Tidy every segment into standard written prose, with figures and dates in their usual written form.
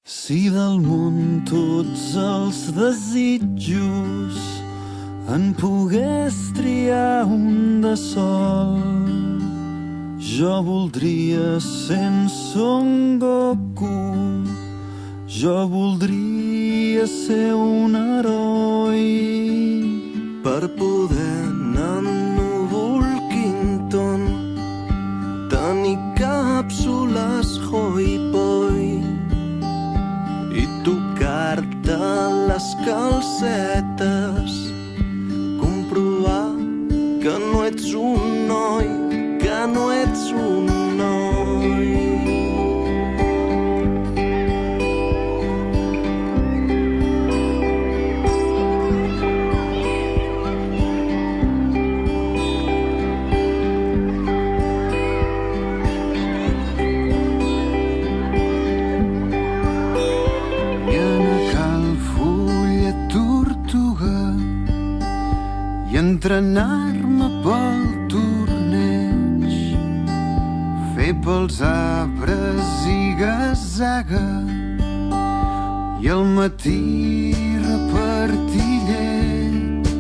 Si del món tots els desitjos en pogués triar un de sol, jo voldria ser Son Goku, jo voldria ser un heroi per poder anar en núvol Quinton, tenir càpsules hoi-poi i tocar-te les calcetes, comprovar que no ets un noi, que no ets un noi. I entrenar-me pel torneig, fer pels arbres ziga-zaga i al matí repartir llet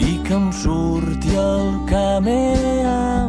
i que em surti el camea